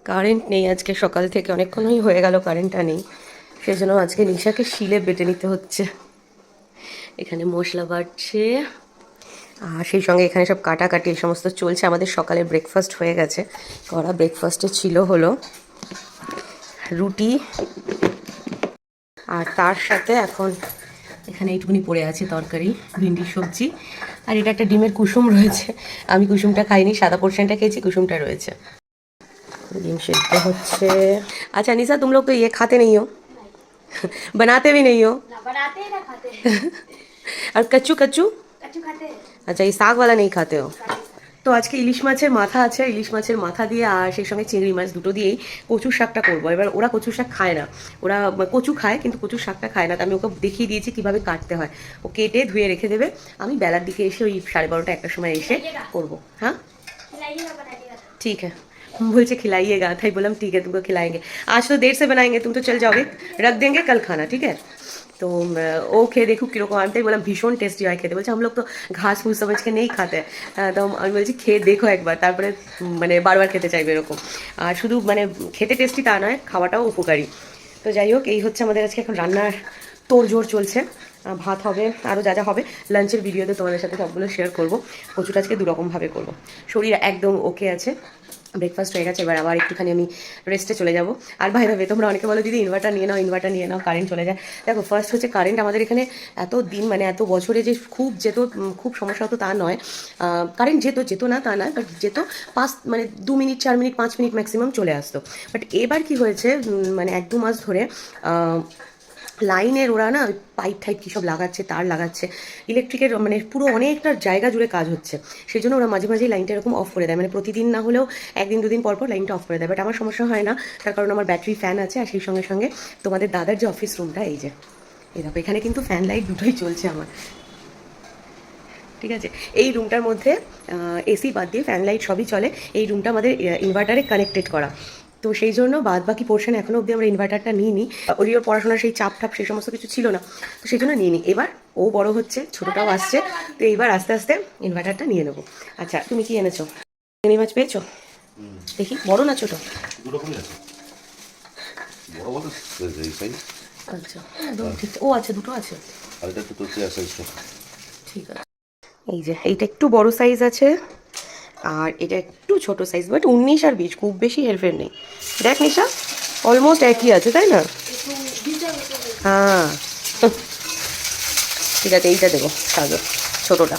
Current নেই আজকে, সকাল থেকে অনেকক্ষণই হয়ে গেল কারেন্টটা নেই, সেজন্য আজকে নিশাকে শিলে বেটে নিতে হচ্ছে। এখানে মশলা বাটছে আর সেই সঙ্গে এখানে সব কাটাকাটি এই সমস্ত চলছে। আমাদের সকালে ব্রেকফাস্ট হয়ে গেছে, করা ব্রেকফাস্টে ছিল হলো রুটি, আর তার সাথে এখন এখানে এইটুকুনি পড়ে আছে তরকারি, ভিন্ডির সবজি, আর এটা একটা ডিমের কুসুম রয়েছে। আমি কুসুমটা খাইনি, সাদা পোর্শনটা খেয়েছি, কুসুমটা রয়েছে। ডিম সিদ্ধ হচ্ছে। अच्छा निशा, तुम लोग तो ये खाते नहीं हो, बनाते भी नहीं हो। ना बनाते हैं ना खाते हैं। और कच्चू कच्चू, कच्चू खाते हैं। अच्छा ये साग वाला नहीं खाते हो। साग ही তো আজকে ইলিশ মাছের মাথা আছে, ইলিশ মাছের মাথা দিয়ে আর সেই সঙ্গে চিংড়ি মাছ দুটো দিয়েই কচুর শাকটা করবো। এবার ওরা কচুর শাক খায় না, ওরা কচু খায় কিন্তু কচুর শাকটা খায় না। তো আমি ওকে দেখিয়ে দিয়েছি কীভাবে কাটতে হয়, ও কেটে ধুয়ে রেখে দেবে। আমি বেলার দিকে এসে ওই 12:30 একটার সময় এসে করবো। हाँ खिलाइएगा बनाइएगा। ठीक है, बोलছে खिलाइएगा, তাই বললাম ठीक है तुमको खिलाएंगे। आज तो देर से बनाएंगे, तुम तो चल जाओगे, रख देंगे कल खाना, ठीक है। तो ও খেয়ে দেখুক কীরকম। আমি তাই বললাম ভীষণ টেস্টি হয় খেতে। বলছে हम लोग तो घास फूस समझ के नहीं खाते। তো আমি বলছি খেয়ে দেখো একবার, তারপরে মানে বারবার খেতে চাইবে এরকম। আর শুধু মানে খেতে টেস্টি তা নয়, খাওয়াটাও উপকারী। তো যাই হোক, এই হচ্ছে আমাদের আজকে এখন রান্নার তোড়জোড় চলছে। ভাত হবে, আরও যা যা হবে লাঞ্চের ভিডিওতে তোমাদের সাথে সবগুলো শেয়ার করবো। কচুটা আজকে দুরকমভাবে করবো। শরীর একদম ওকে আছে, ব্রেকফাস্ট হয়ে গেছে, এবার আবার একটুখানি আমি রেস্টে চলে যাব। আর ভাই ভাবে তোমরা অনেকে বলো দিদি ইনভার্টার নিয়ে নাও, ইনভার্টার নিয়ে নাও, কারেন্ট চলে যায়। দেখো ফার্স্ট হচ্ছে কারেন্ট আমাদের এখানে এত দিন মানে এত বছরে যে খুব যেত, খুব সমস্যা হতো তা নয়। কারেন্ট যেত না তা নয়, বাট যেত 2 মিনিট 4 মিনিট 5 মিনিট ম্যাক্সিমাম চলে আসতো। বাট এবার কি হয়েছে, মানে 1-2 মাস ধরে লাইনের ওরা না পাইপ টাইপ কী সব লাগাচ্ছে, তার লাগাচ্ছে, ইলেকট্রিকের মানে পুরো অনেকটা জায়গা জুড়ে কাজ হচ্ছে। সেই জন্য ওরা মাঝে মাঝেই লাইনটা এরকম অফ করে দেয়, মানে প্রতিদিন না হলেও 1-2 দিন পর পর লাইনটা অফ করে দেয়। বাট আমার সমস্যা হয় না, তার কারণ আমার ব্যাটারি ফ্যান আছে। আর সেই সঙ্গে সঙ্গে তোমাদের দাদার যে অফিস রুমটা, এই যে এই দেখো এখানে কিন্তু ফ্যান লাইট দুটোই চলছে আমার, ঠিক আছে। এই রুমটার মধ্যে এসি বাদ দিয়ে ফ্যান লাইট সবই চলে। এই রুমটা আমাদের ইনভার্টারে কানেক্টেড করা, তো সেই জন্য বাদ বাকি পোর্শন এখনও অবধি আমরা ইনভার্টারটা নিইনি। ওর পড়াশোনার সেই চাপ টাপ সেই সমস্ত কিছু ছিল না, তো সেই জন্য নিইনি। এবার ও বড় হচ্ছে, ছোটোটাও আসছে, তো এইবার আস্তে আস্তে ইনভার্টারটা নিয়ে নেবো। আচ্ছা তুমি কি এনেছো? চিংড়ি মাছ পেয়েছো? দেখি বড় না ছোটো? আচ্ছা ঠিক, ও আচ্ছা দুটো আছে, ঠিক আছে। এই যে এইটা একটু বড় সাইজ আছে, আর এটা একটু ছোট সাইজ, বাট 19 আর 20, খুব বেশি হেরফের নেই। দেখ নিশা, অলমোস্ট একই আছে তাই না? হ্যাঁ ঠিক আছে, এইটা দেবো সাজো, ছোটোটা।